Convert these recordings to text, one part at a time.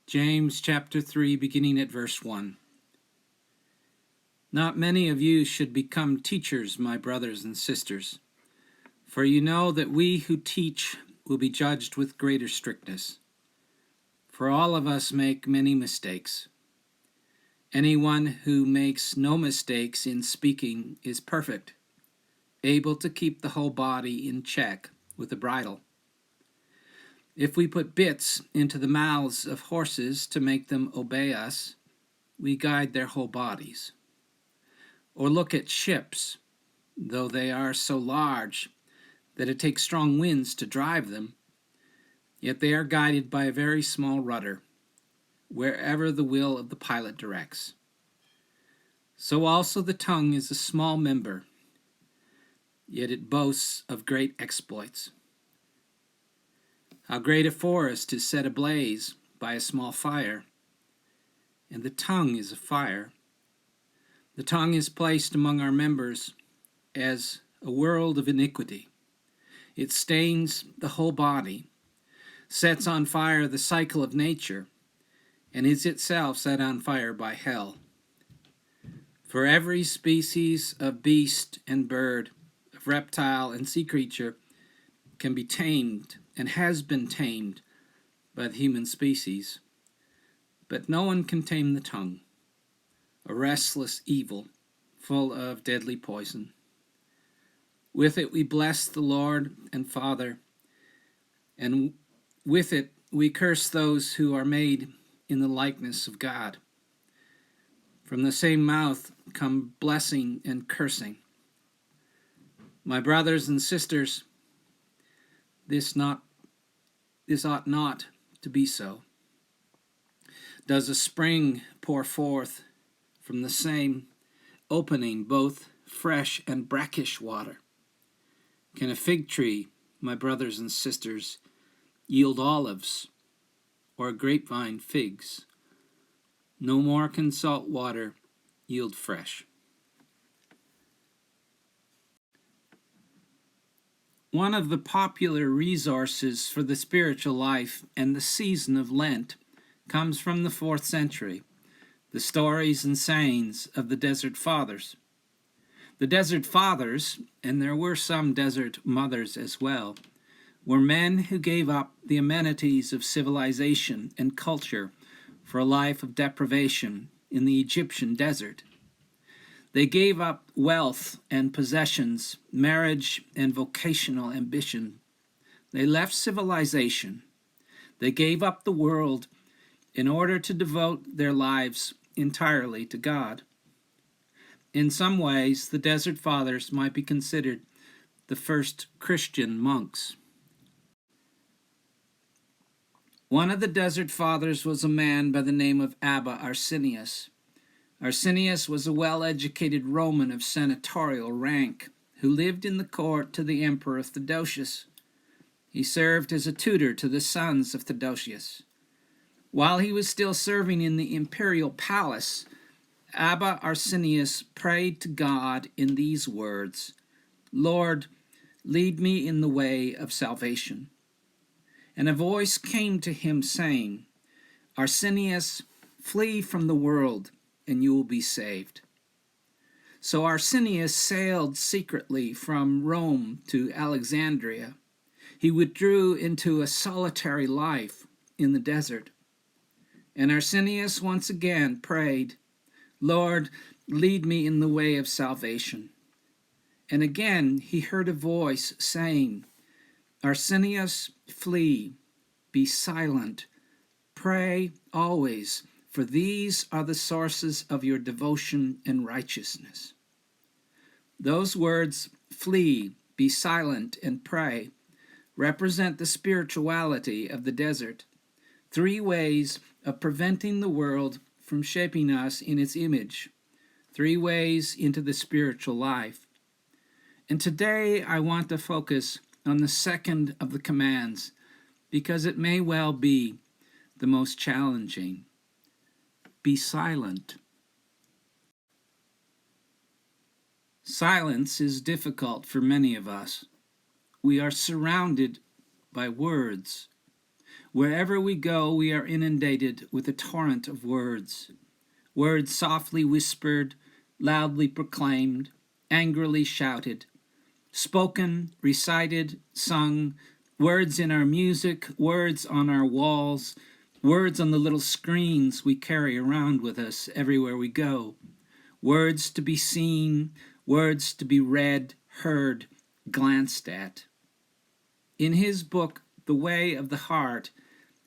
James chapter 3, beginning at verse 1. Not many of you should become teachers, my brothers and sisters, for you know that we who teach will be judged with greater strictness. For all of us make many mistakes. Anyone who makes no mistakes in speaking is perfect, able to keep the whole body in check with a bridle. If we put bits into the mouths of horses to make them obey us, we guide their whole bodies. Or look at ships, though they are so large that it takes strong winds to drive them, yet they are guided by a very small rudder, wherever the will of the pilot directs. So also the tongue is a small member, yet it boasts of great exploits. How great a forest is set ablaze by a small fire, and the tongue is a fire. The tongue is placed among our members as a world of iniquity. It stains the whole body, sets on fire the cycle of nature, and is itself set on fire by hell. For every species of beast and bird, of reptile and sea creature can be tamed and has been tamed by the human species, but no one can tame the tongue, a restless evil full of deadly poison. With it we bless the Lord and Father, and with it we curse those who are made in the likeness of God. From the same mouth come blessing and cursing. My brothers and sisters, this ought not to be so. Does a spring pour forth from the same opening both fresh and brackish water? Can a fig tree, my brothers and sisters, yield olives, or a grapevine figs? No more can salt water yield fresh. One of the popular resources for the spiritual life and the season of Lent comes from the 4th century, the stories and sayings of the Desert Fathers. The Desert Fathers, and there were some Desert Mothers as well, were men who gave up the amenities of civilization and culture for a life of deprivation in the Egyptian desert. They gave up wealth and possessions, marriage and vocational ambition. They left civilization. They gave up the world in order to devote their lives entirely to God. In some ways, the Desert Fathers might be considered the first Christian monks. One of the Desert Fathers was a man by the name of Abba Arsenius. Arsenius was a well-educated Roman of senatorial rank who lived in the court to the Emperor Theodosius. He served as a tutor to the sons of Theodosius. While he was still serving in the imperial palace, Abba Arsenius prayed to God in these words, "Lord, lead me in the way of salvation." And a voice came to him saying, "Arsenius, flee from the world, and you will be saved." So Arsenius sailed secretly from Rome to Alexandria. He withdrew into a solitary life in the desert. And Arsenius once again prayed, "Lord, lead me in the way of salvation." And again he heard a voice saying, "Arsenius, flee, be silent, pray always, for these are the sources of your devotion and righteousness." Those words, flee, be silent, and pray, represent the spirituality of the desert, 3 ways of preventing the world from shaping us in its image, 3 ways into the spiritual life. And today I want to focus on the second of the commands, because it may well be the most challenging. Be silent. Silence is difficult for many of us. We are surrounded by words. Wherever we go, we are inundated with a torrent of words. Words softly whispered, loudly proclaimed, angrily shouted, spoken, recited, sung, words in our music, words on our walls, words on the little screens we carry around with us everywhere we go. Words to be seen, words to be read, heard, glanced at. In his book, The Way of the Heart,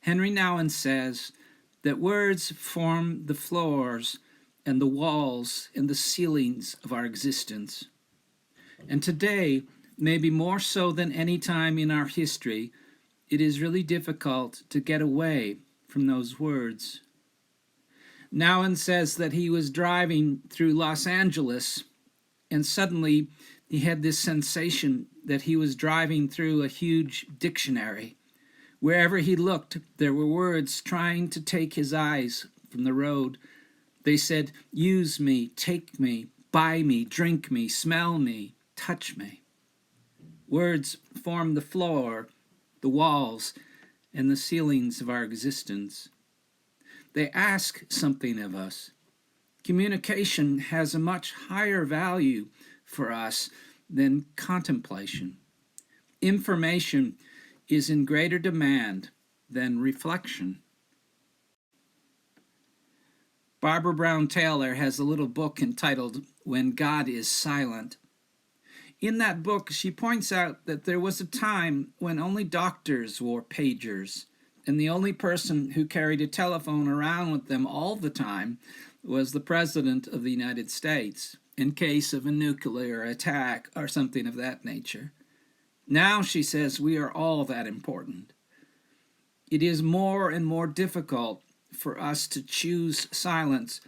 Henry Nouwen says that words form the floors and the walls and the ceilings of our existence. And today, maybe more so than any time in our history, it is really difficult to get away from those words. Nouwen says that he was driving through Los Angeles, and suddenly he had this sensation that he was driving through a huge dictionary. Wherever he looked, there were words trying to take his eyes from the road. They said, use me, take me, buy me, drink me, smell me, touch me. Words form the floor, the walls, and the ceilings of our existence. They ask something of us. Communication has a much higher value for us than contemplation. Information is in greater demand than reflection. Barbara Brown Taylor has a little book entitled When God is Silent. In that book, she points out that there was a time when only doctors wore pagers, and the only person who carried a telephone around with them all the time was the President of the United States, in case of a nuclear attack or something of that nature. Now, she says, we are all that important. It is more and more difficult for us to choose silence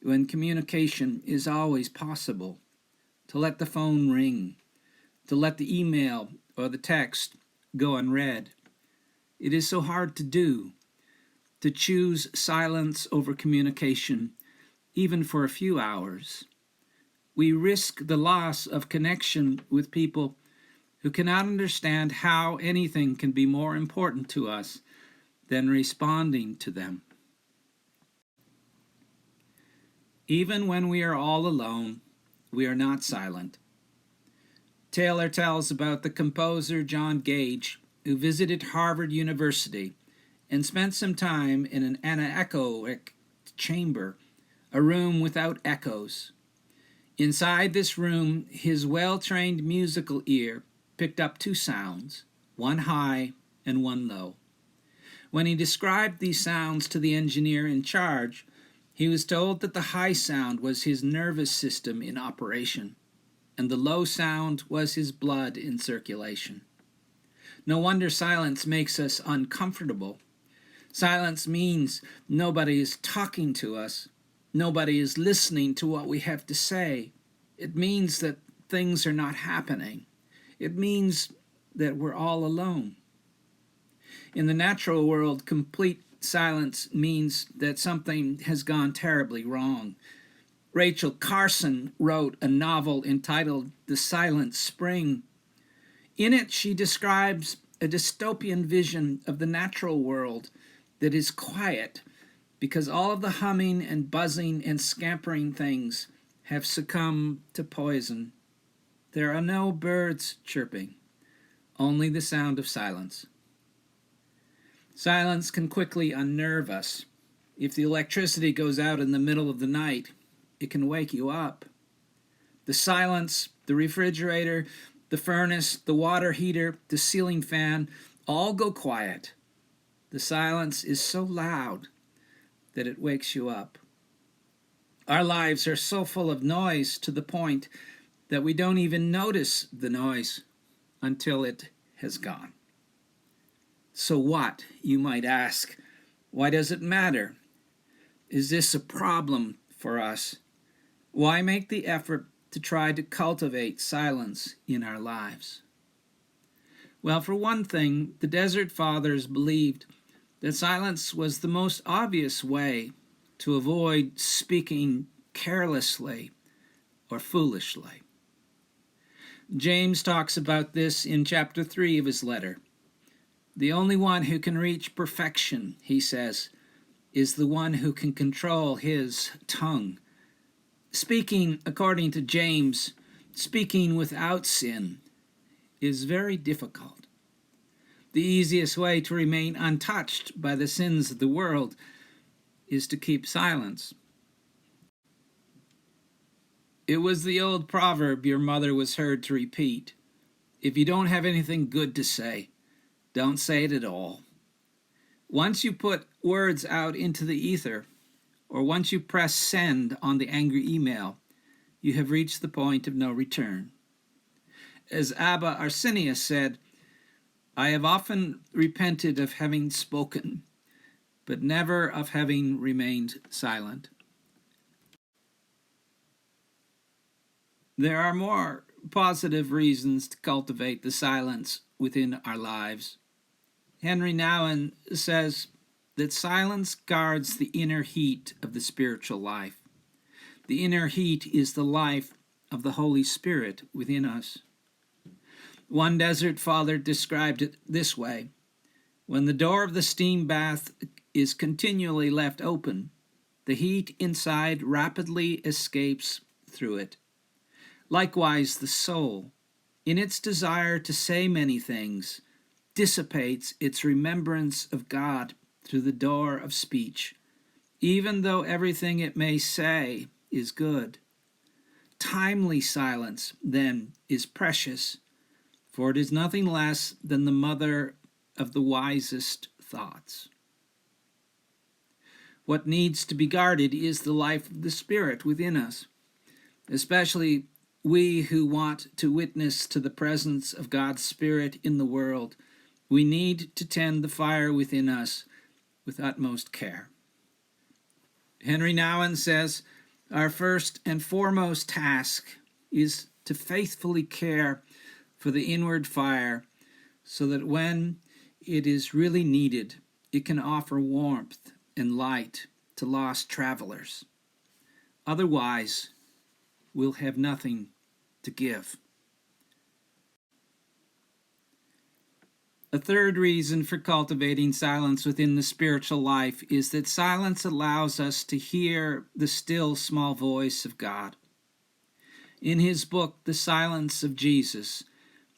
when communication is always possible, to let the phone ring, to let the email or the text go unread. It is so hard to do, to choose silence over communication, even for a few hours. We risk the loss of connection with people who cannot understand how anything can be more important to us than responding to them. Even when we are all alone, we are not silent. Taylor tells about the composer John Gage, who visited Harvard University and spent some time in an anechoic chamber, a room without echoes. Inside this room, his well-trained musical ear picked up two sounds, one high and one low. When he described these sounds to the engineer in charge, he was told that the high sound was his nervous system in operation, and the low sound was his blood in circulation. No wonder silence makes us uncomfortable. Silence means nobody is talking to us. Nobody is listening to what we have to say. It means that things are not happening. It means that we're all alone. In the natural world, complete silence means that something has gone terribly wrong. Rachel Carson wrote a novel entitled The Silent Spring. In it, she describes a dystopian vision of the natural world that is quiet because all of the humming and buzzing and scampering things have succumbed to poison. There are no birds chirping, only the sound of silence. Silence can quickly unnerve us. If the electricity goes out in the middle of the night, it can wake you up. The silence, the refrigerator, the furnace, the water heater, the ceiling fan, all go quiet. The silence is so loud that it wakes you up. Our lives are so full of noise to the point that we don't even notice the noise until it has gone. So what, you might ask? Why does it matter? Is this a problem for us? Why make the effort to try to cultivate silence in our lives? Well, for one thing, the Desert Fathers believed that silence was the most obvious way to avoid speaking carelessly or foolishly. James talks about this in chapter 3 of his letter. The only one who can reach perfection, he says, is the one who can control his tongue. Speaking, according to James, speaking without sin is very difficult. The easiest way to remain untouched by the sins of the world is to keep silence. It was the old proverb your mother was heard to repeat: if you don't have anything good to say, don't say it at all. Once you put words out into the ether, or once you press send on the angry email, you have reached the point of no return. As Abba Arsenius said, I have often repented of having spoken, but never of having remained silent. There are more positive reasons to cultivate the silence within our lives. Henry Nouwen says that silence guards the inner heat of the spiritual life. The inner heat is the life of the Holy Spirit within us. One desert father described it this way: when the door of the steam bath is continually left open, the heat inside rapidly escapes through it. Likewise, the soul, in its desire to say many things, dissipates its remembrance of God through the door of speech, even though everything it may say is good. Timely silence, then, is precious, for it is nothing less than the mother of the wisest thoughts. What needs to be guarded is the life of the Spirit within us, especially we who want to witness to the presence of God's Spirit in the world. We need to tend the fire within us with utmost care. Henry Nouwen says, our first and foremost task is to faithfully care for the inward fire so that when it is really needed, it can offer warmth and light to lost travelers. Otherwise, we'll have nothing to give. A third reason for cultivating silence within the spiritual life is that silence allows us to hear the still small voice of God. In his book, The Silence of Jesus,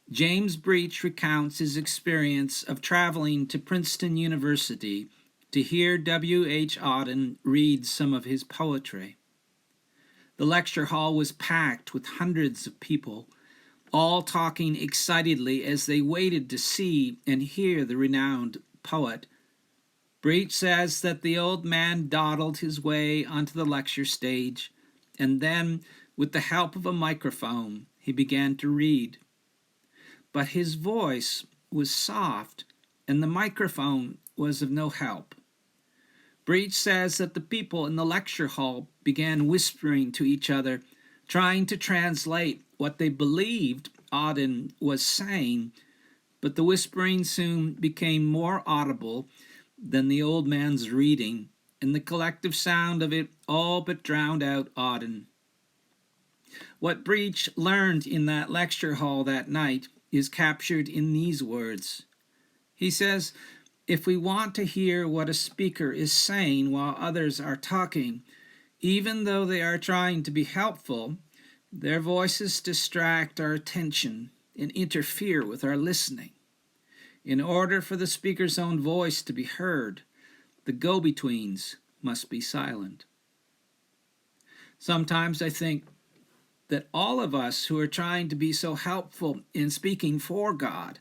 James Breach recounts his experience of traveling to Princeton University to hear W.H. Auden read some of his poetry. The lecture hall was packed with hundreds of people, all talking excitedly as they waited to see and hear the renowned poet. Breach says that the old man dawdled his way onto the lecture stage, and then, with the help of a microphone, he began to read. But his voice was soft, and the microphone was of no help. Breach says that the people in the lecture hall began whispering to each other, trying to translate what they believed Auden was saying, but the whispering soon became more audible than the old man's reading, and the collective sound of it all but drowned out Auden. What Breach learned in that lecture hall that night is captured in these words. He says, if we want to hear what a speaker is saying while others are talking, even though they are trying to be helpful, their voices distract our attention and interfere with our listening. In order for the speaker's own voice to be heard, the go-betweens must be silent. Sometimes I think that all of us who are trying to be so helpful in speaking for God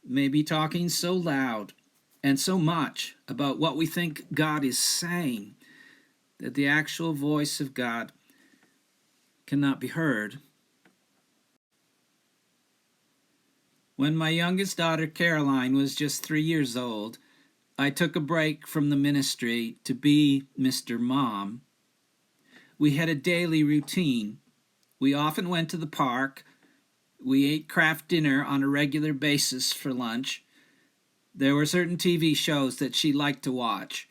may be talking so loud and so much about what we think God is saying that the actual voice of God cannot be heard. When my youngest daughter Caroline was just 3 years old, I took a break from the ministry to be Mr. Mom. We had a daily routine. We often went to the park. We ate Kraft dinner on a regular basis for lunch. There were certain TV shows that she liked to watch.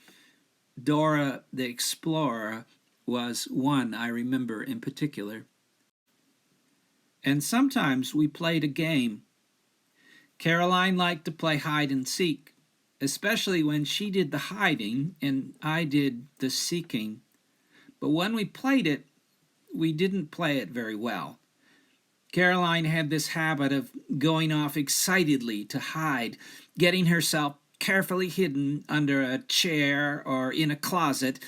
Dora the Explorer was one I remember in particular. And sometimes we played a game. Caroline liked to play hide and seek, especially when she did the hiding and I did the seeking. But when we played it, we didn't play it very well. Caroline had this habit of going off excitedly to hide, getting herself carefully hidden under a chair or in a closet,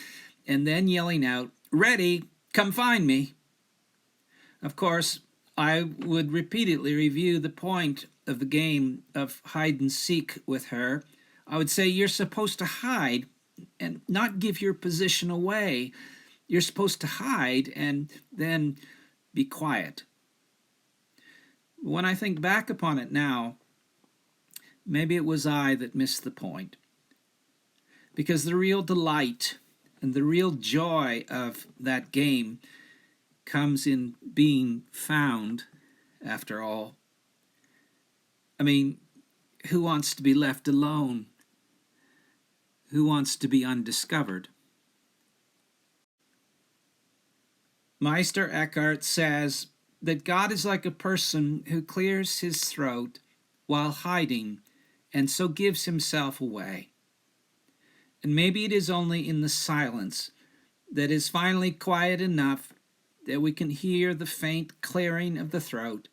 and then yelling out, "Ready, come find me." Of course, I would repeatedly review the point of the game of hide and seek with her. I would say, "You're supposed to hide and not give your position away. You're supposed to hide and then be quiet." When I think back upon it now, maybe it was I that missed the point. Because the real delight and the real joy of that game comes in being found, after all. I mean, who wants to be left alone? Who wants to be undiscovered? Meister Eckhart says that God is like a person who clears his throat while hiding and so gives himself away. And maybe it is only in the silence that is finally quiet enough that we can hear the faint clearing of the throat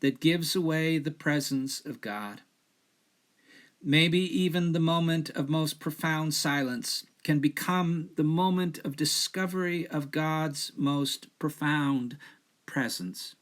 that gives away the presence of God. Maybe even the moment of most profound silence can become the moment of discovery of God's most profound presence.